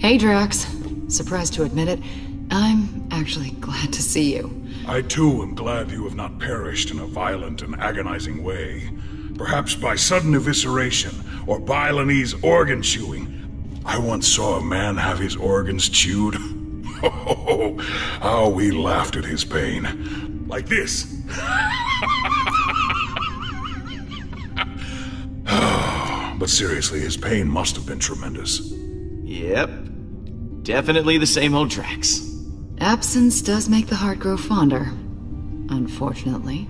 Hey, Drex. Surprised to admit it, I'm actually glad to see you. I too am glad you have not perished in a violent and agonizing way. Perhaps by sudden evisceration, or Balinese organ chewing. I once saw a man have his organs chewed. Oh, how we laughed at his pain. Like this. But seriously, his pain must have been tremendous. Yep. Definitely the same old Drex. Absence does make the heart grow fonder, unfortunately.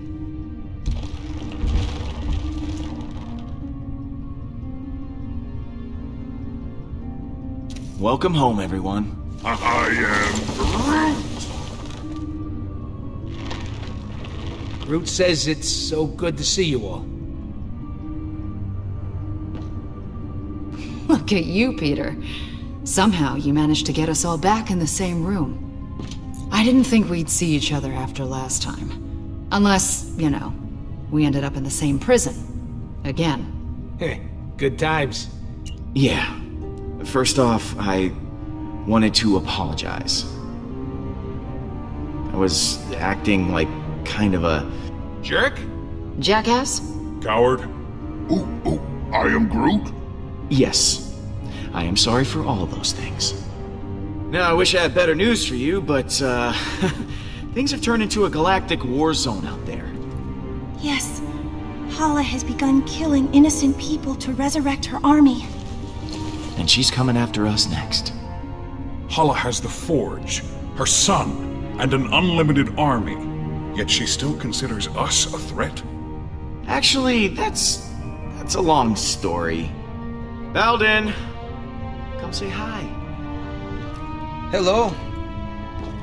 Welcome home, everyone. I am Groot says it's so good to see you all. Look at you, Peter. Somehow you managed to get us all back in the same room. I didn't think we'd see each other after last time. Unless, you know, we ended up in the same prison. Again. Heh, good times. Yeah. First off, I wanted to apologize. I was acting like kind of a Jerk? Jackass? coward. I am Groot? yes. I am sorry for all those things. Now, I wish I had better news for you, but, things have turned into a galactic war zone out there. Yes. Hala has begun killing innocent people to resurrect her army. And she's coming after us next. Hala has the Forge, her son, and an unlimited army. Yet she still considers us a threat? Actually, that's a long story. Beldon, come say hi. Hello.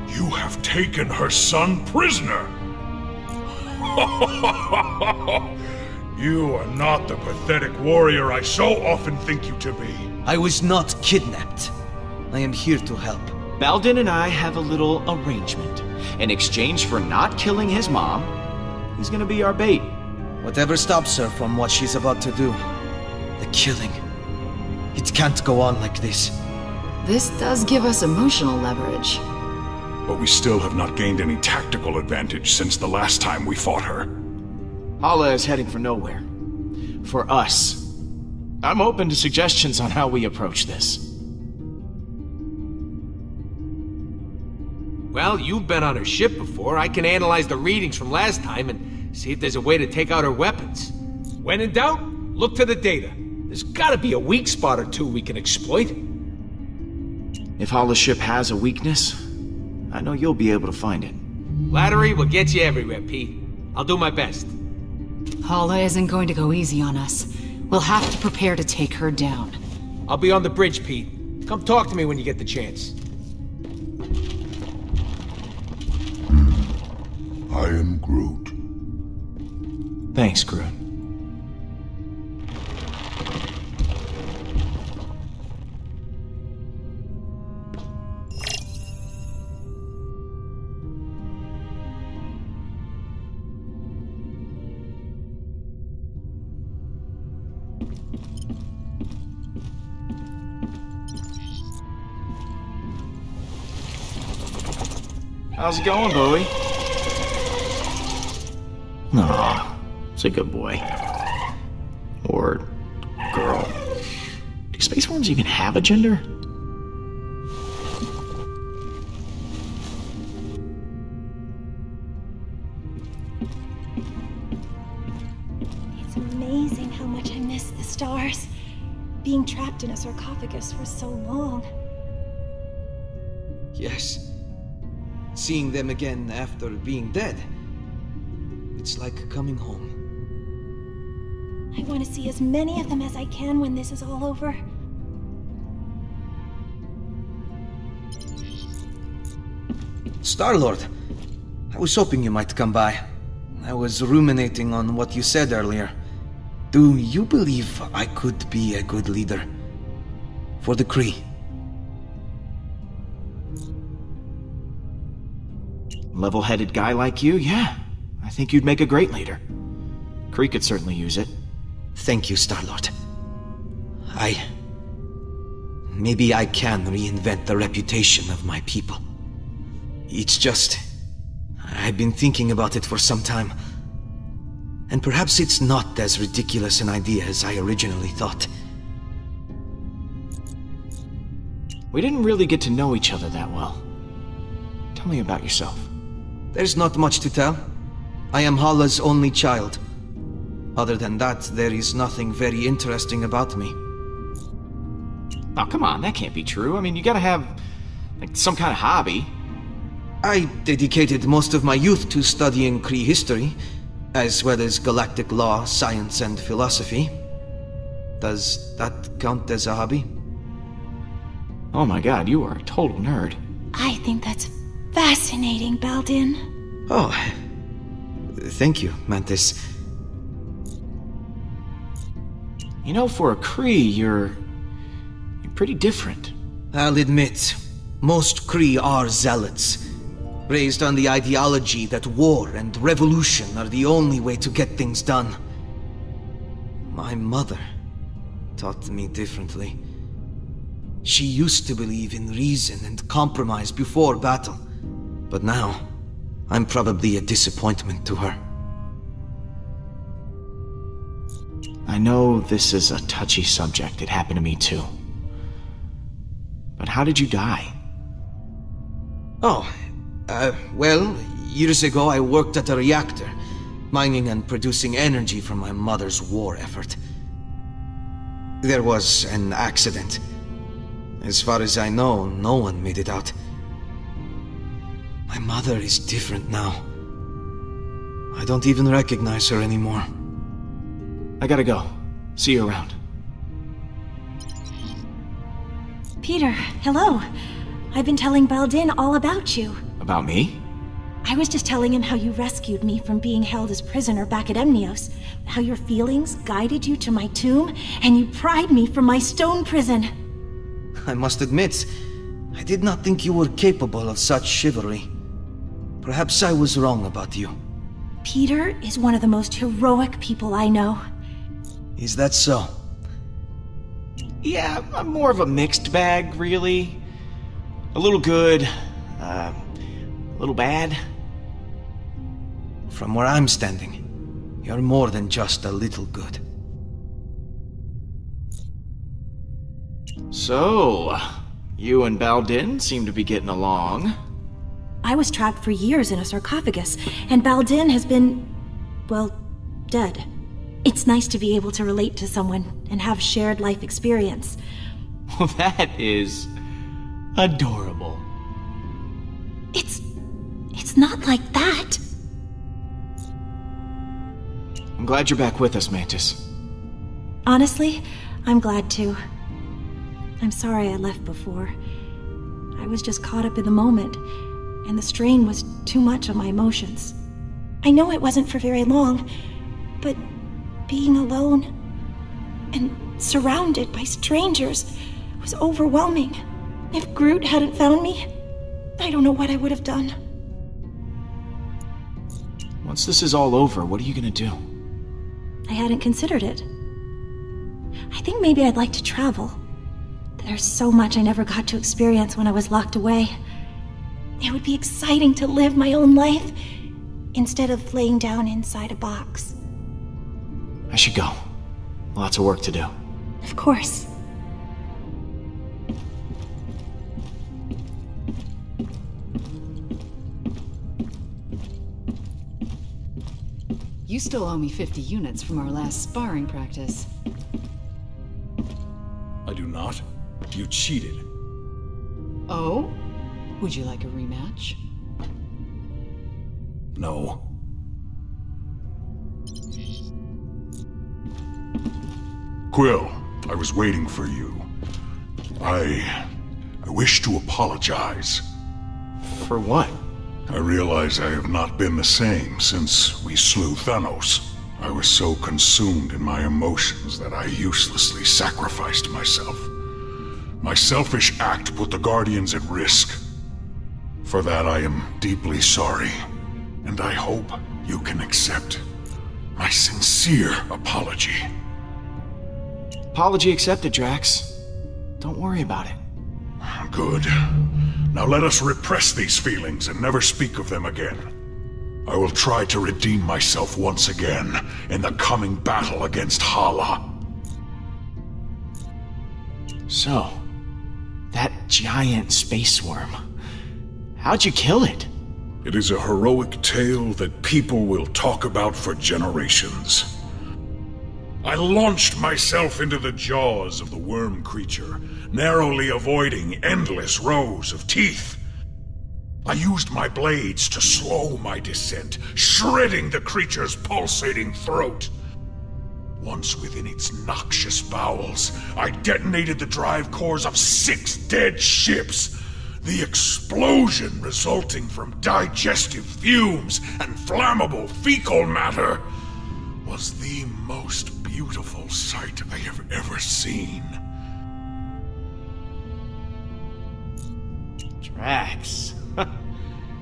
You have taken her son prisoner! You are not the pathetic warrior I so often think you to be. I was not kidnapped. I am here to help. Beldon and I have a little arrangement. In exchange for not killing his mom, he's gonna be our bait. Whatever stops her from what she's about to do. The killing. It can't go on like this. This does give us emotional leverage. But we still have not gained any tactical advantage since the last time we fought her. Hala is heading for nowhere. For us. I'm open to suggestions on how we approach this. Well, you've been on her ship before. I can analyze the readings from last time and see if there's a way to take out her weapons. When in doubt, look to the data. There's gotta be a weak spot or two we can exploit. If Hala's ship has a weakness, I know you'll be able to find it. Flattery will get you everywhere, Pete. I'll do my best. Hala isn't going to go easy on us. We'll have to prepare to take her down. I'll be on the bridge, Pete. Come talk to me when you get the chance. I am Groot. Thanks, Groot. How's it going, Bowie? Aw, it's a good boy. Or girl. Do space worms even have a gender? It's amazing how much I miss the stars. Being trapped in a sarcophagus for so long. Yes. Seeing them again after being dead. It's like coming home. I want to see as many of them as I can when this is all over. Star-Lord, I was hoping you might come by. I was ruminating on what you said earlier. Do you believe I could be a good leader? For the Kree? Level-headed guy like you, yeah. I think you'd make a great leader. Kree could certainly use it. Thank you, Star-Lord. I maybe I can reinvent the reputation of my people. It's just... I've been thinking about it for some time. And perhaps it's not as ridiculous an idea as I originally thought. We didn't really get to know each other that well. Tell me about yourself. There's not much to tell. I am Hala's only child. Other than that, there is nothing very interesting about me. Oh, come on, that can't be true. I mean, you gotta have, like, some kind of hobby. I dedicated most of my youth to studying Kree history, as well as galactic law, science, and philosophy. Does that count as a hobby? Oh my god, you are a total nerd. I think that's fascinating, Beldon. Oh, thank you, Mantis. You know, for a Kree, you're pretty different. I'll admit, most Kree are zealots, raised on the ideology that war and revolution are the only way to get things done. My mother taught me differently. She used to believe in reason and compromise before battle, but now, I'm probably a disappointment to her. I know this is a touchy subject. It happened to me too. But how did you die? Oh, well, years ago I worked at a reactor, mining and producing energy from my mother's war effort. There was an accident. As far as I know, no one made it out. My mother is different now. I don't even recognize her anymore. I gotta go. See you around. Peter, hello. I've been telling Beldon all about you. About me? I was just telling him how you rescued me from being held as prisoner back at Emnios, how your feelings guided you to my tomb, and you pried me from my stone prison. I must admit, I did not think you were capable of such chivalry. Perhaps I was wrong about you. Peter is one of the most heroic people I know. Is that so? Yeah, I'm more of a mixed bag, really. A little good, a little bad. From where I'm standing, you're more than just a little good. So, you and Beldon seem to be getting along. I was trapped for years in a sarcophagus, and Beldon has been, well, dead. It's nice to be able to relate to someone and have shared life experience. Well, that is adorable. It's not like that. I'm glad you're back with us, Mantis. Honestly, I'm glad too. I'm sorry I left before. I was just caught up in the moment, and the strain was too much on my emotions. I know it wasn't for very long, but being alone and surrounded by strangers was overwhelming. If Groot hadn't found me, I don't know what I would have done. Once this is all over, what are you gonna do? I hadn't considered it. I think maybe I'd like to travel. There's so much I never got to experience when I was locked away. It would be exciting to live my own life instead of laying down inside a box. I should go. Lots of work to do. Of course. You still owe me 50 units from our last sparring practice. I do not. You cheated. Oh? Would you like a rematch? No. Quill, I was waiting for you. I wish to apologize. For what? I realize I have not been the same since we slew Thanos. I was so consumed in my emotions that I uselessly sacrificed myself. My selfish act put the Guardians at risk. For that I am deeply sorry, and I hope you can accept my sincere apology. Apology accepted, Drax. Don't worry about it. Good. Now let us repress these feelings and never speak of them again. I will try to redeem myself once again in the coming battle against Hala. So, that giant space worm. How'd you kill it? It is a heroic tale that people will talk about for generations. I launched myself into the jaws of the worm creature, narrowly avoiding endless rows of teeth. I used my blades to slow my descent, shredding the creature's pulsating throat. Once within its noxious bowels, I detonated the drive cores of 6 dead ships. The explosion resulting from digestive fumes and flammable fecal matter was the most beautiful sight I have ever seen. Drex,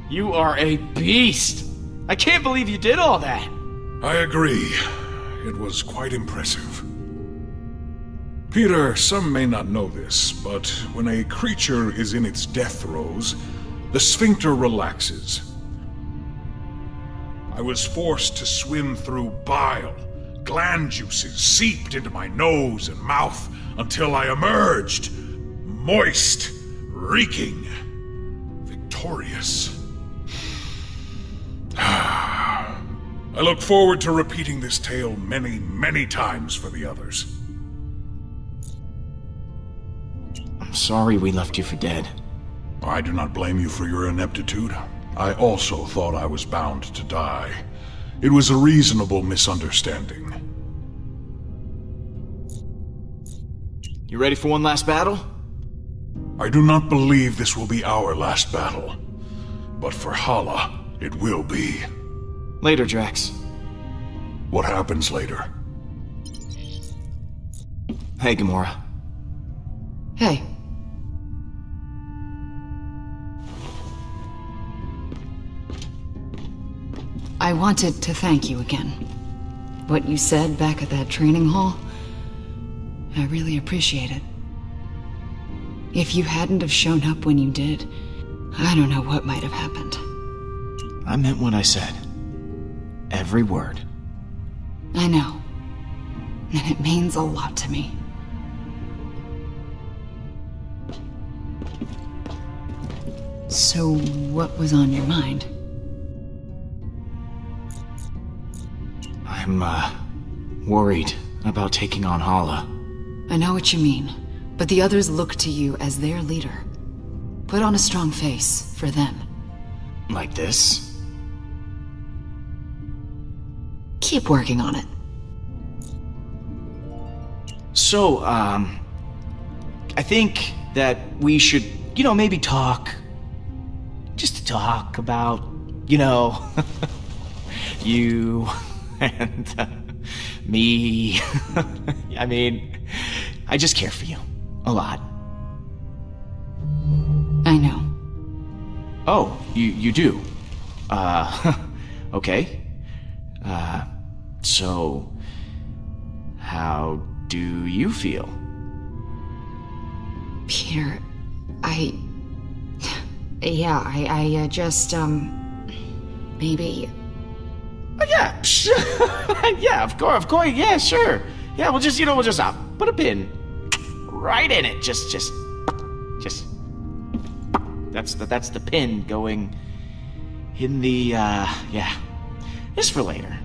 you are a beast! I can't believe you did all that! I agree. It was quite impressive. Peter, some may not know this, but when a creature is in its death throes, the sphincter relaxes. I was forced to swim through bile. Gland juices seeped into my nose and mouth until I emerged, moist, reeking, victorious. I look forward to repeating this tale many, many times for the others. I'm sorry we left you for dead. I do not blame you for your ineptitude. I also thought I was bound to die. It was a reasonable misunderstanding. You ready for one last battle? I do not believe this will be our last battle. But for Hala, it will be. Later, Drex. What happens later? Hey, Gamora. Hey. I wanted to thank you again. What you said back at that training hall, I really appreciate it. If you hadn't have shown up when you did, I don't know what might have happened. I meant what I said. Every word. I know. And it means a lot to me. So, what was on your mind? I'm, worried about taking on Hala. I know what you mean, but the others look to you as their leader. Put on a strong face for them. Like this? Keep working on it. So, I think that we should, maybe talk. Just to talk about, you and me. I mean, I just care for you. A lot. I know. Oh, you do? Okay. So, how do you feel? Peter, I just, maybe... Yeah, yeah, of course, yeah, sure. Yeah, we'll just put a pin right in it. Just, that's the pin going in the, yeah, just for later.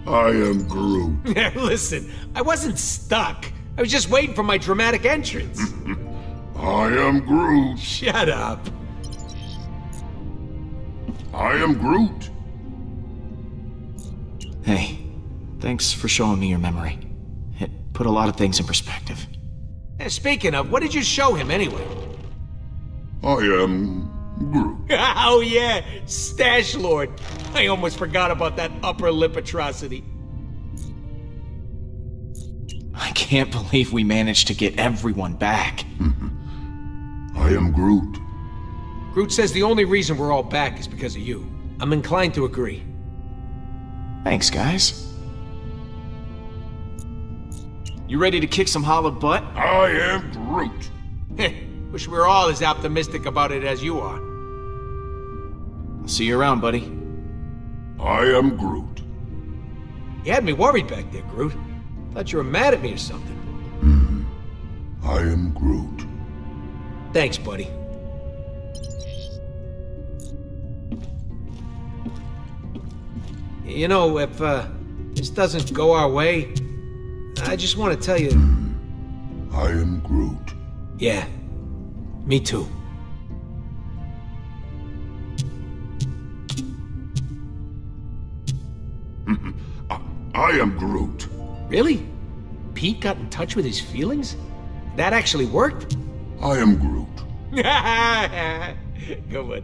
I am Groot. Listen, I wasn't stuck. I was just waiting for my dramatic entrance. I am Groot. Shut up. I am Groot. Hey, thanks for showing me your memory. It put a lot of things in perspective. Speaking of, what did you show him anyway? I am Groot. Oh yeah, Stash Lord. I almost forgot about that upper lip atrocity. I can't believe we managed to get everyone back. I am Groot. Groot says the only reason we're all back is because of you. I'm inclined to agree. Thanks, guys. You ready to kick some hollow butt? I am Groot. Wish we were all as optimistic about it as you are. I'll see you around, buddy. I am Groot. You had me worried back there, Groot. Thought you were mad at me or something. I am Groot. Thanks, buddy. You know, if this doesn't go our way, I just want to tell you... I am Groot. Yeah, me too. I am Groot. Really? Pete got in touch with his feelings? That actually worked? I am Groot. Good one.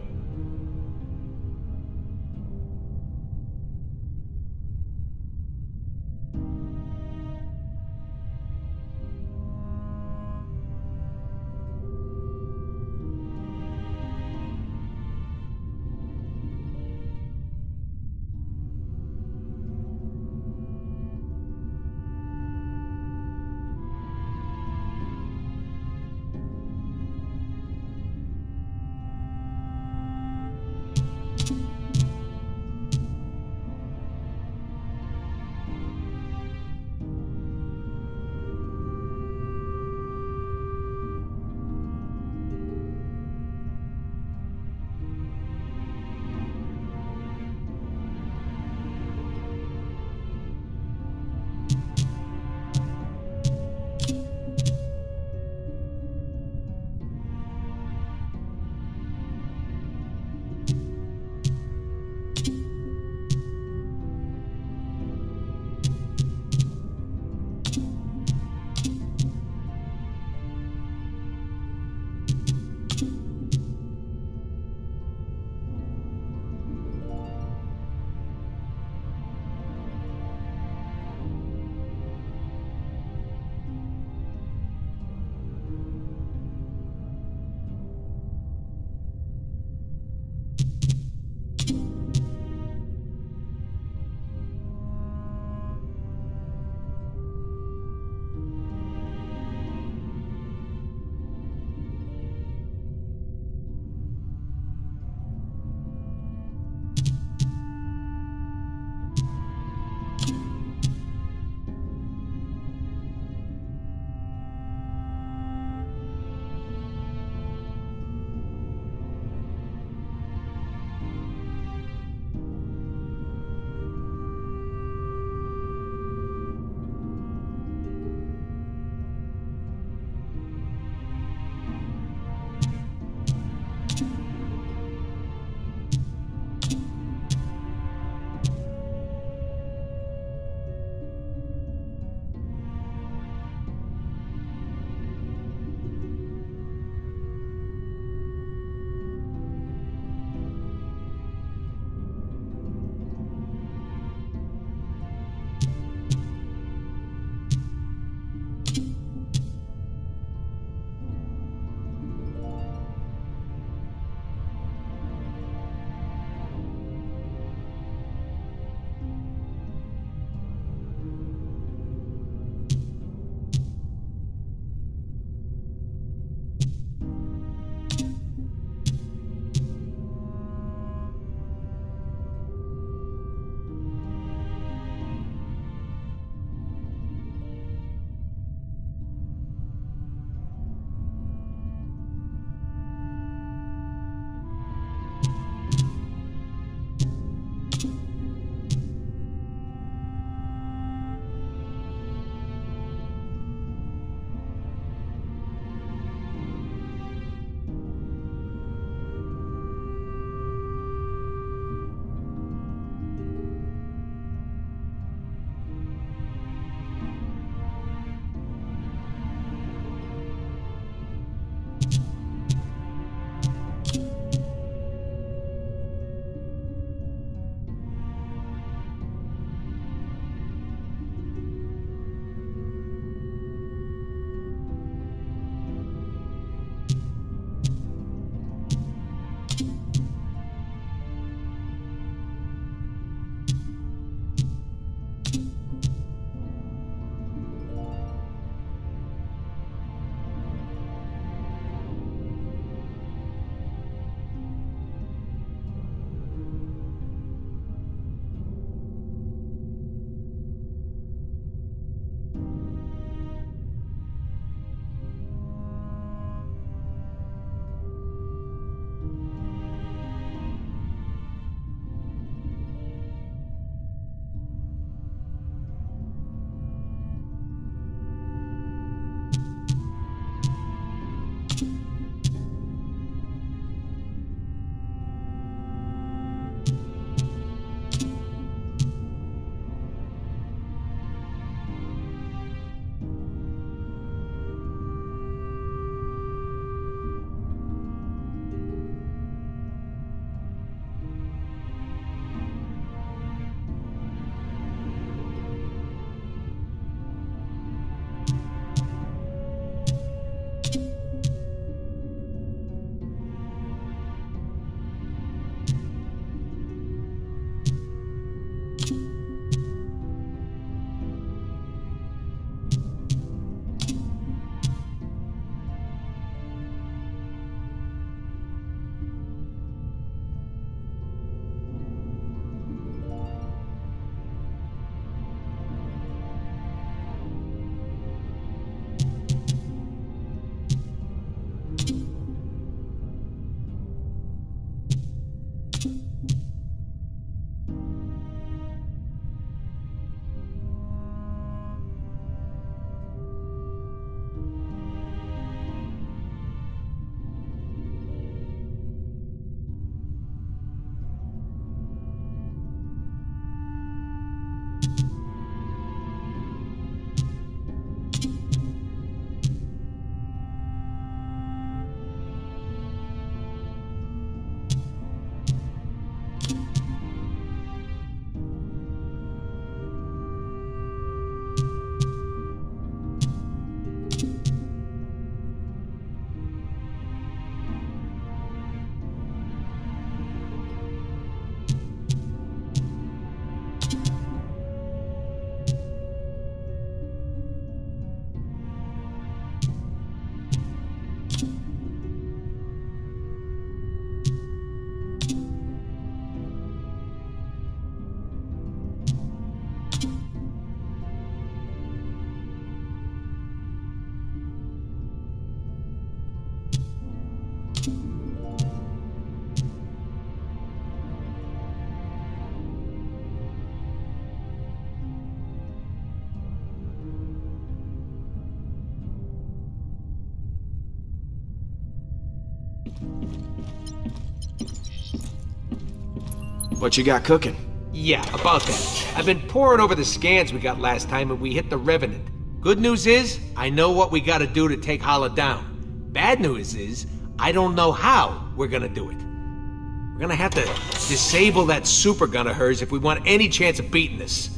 What you got cooking? Yeah, about that. I've been poring over the scans we got last time and we hit the Revenant. Good news is, I know what we gotta do to take Hala down. Bad news is, I don't know how we're gonna do it. We're gonna have to disable that super gun of hers if we want any chance of beating this.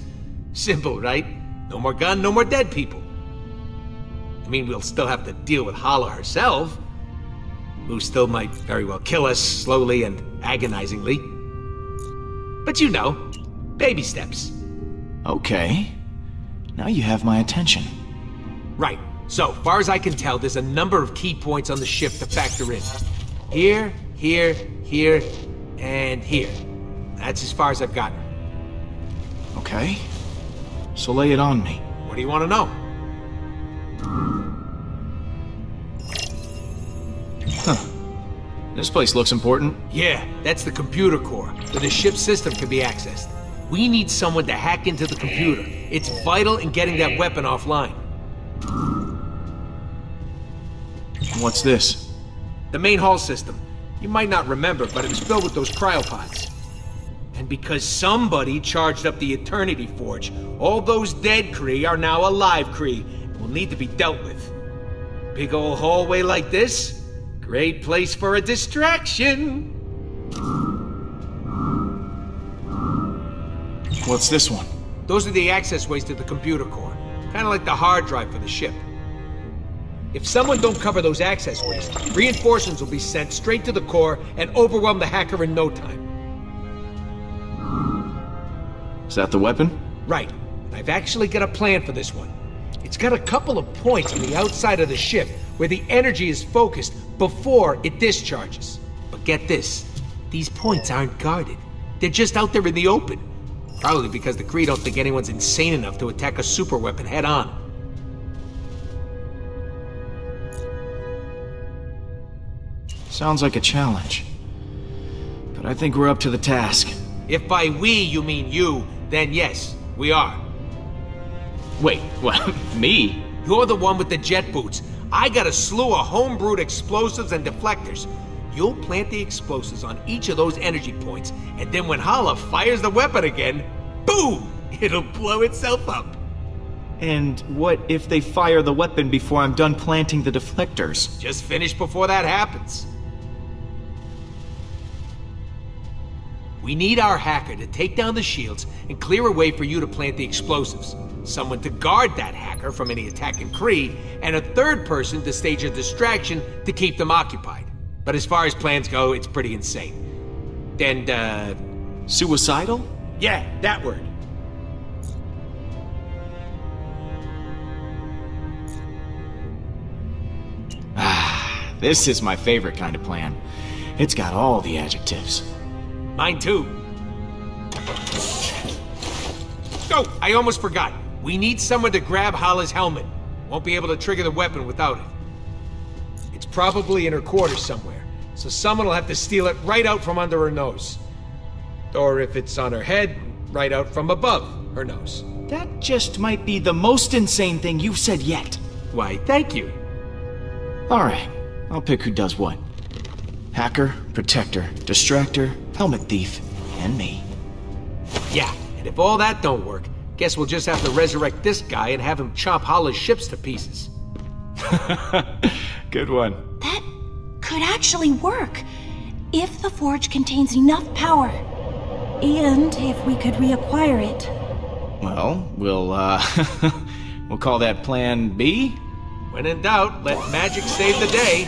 Simple, right? No more gun, no more dead people. I mean, we'll still have to deal with Hala herself, who still might very well kill us slowly and agonizingly. But you know, baby steps. Okay. Now you have my attention. Right. So, far as I can tell, there's a number of key points on the ship to factor in. Here, here, here, and here. That's as far as I've gotten. Okay. So lay it on me. What do you want to know? Huh. This place looks important. Yeah, that's the computer core, where the ship's system can be accessed. We need someone to hack into the computer. It's vital in getting that weapon offline. What's this? The main hull system. You might not remember, but it was filled with those cryopods. And because somebody charged up the Eternity Forge, all those dead Kree are now alive Kree and will need to be dealt with. Big old hallway like this? Great place for a distraction. What's this one? Those are the access ways to the computer core. Kind of like the hard drive for the ship. If someone don't cover those access ways, reinforcements will be sent straight to the core and overwhelm the hacker in no time. Is that the weapon? Right. I've actually got a plan for this one. It's got a couple of points on the outside of the ship where the energy is focused before it discharges. But get this, these points aren't guarded. They're just out there in the open. Probably because the Kree don't think anyone's insane enough to attack a super weapon head on. Sounds like a challenge. But I think we're up to the task. If by we you mean you, then yes, we are. Wait, what? Me? You're the one with the jet boots. I got a slew of homebrewed explosives and deflectors. You'll plant the explosives on each of those energy points, and then when Hala fires the weapon again, boom! It'll blow itself up. And what if they fire the weapon before I'm done planting the deflectors? Just finish before that happens. We need our hacker to take down the shields and clear a way for you to plant the explosives. Someone to guard that hacker from any attacking Kree, and a third person to stage a distraction to keep them occupied. But as far as plans go, it's pretty insane. And, Suicidal? yeah, that word. This is my favorite kind of plan. It's got all the adjectives. Mine too. Oh, I almost forgot. We need someone to grab Hala's helmet. Won't be able to trigger the weapon without it. It's probably in her quarters somewhere, so someone will have to steal it right out from under her nose. Or if it's on her head, right out from above her nose. That just might be the most insane thing you've said yet. Why, thank you. Alright, I'll pick who does what. Hacker, protector, distractor, helmet thief, and me. Yeah, and if all that don't work, guess we'll just have to resurrect this guy and have him chop Hala's ships to pieces. Good one. That could actually work, if the forge contains enough power. And if we could reacquire it. Well, we'll call that Plan B? When in doubt, let magic save the day.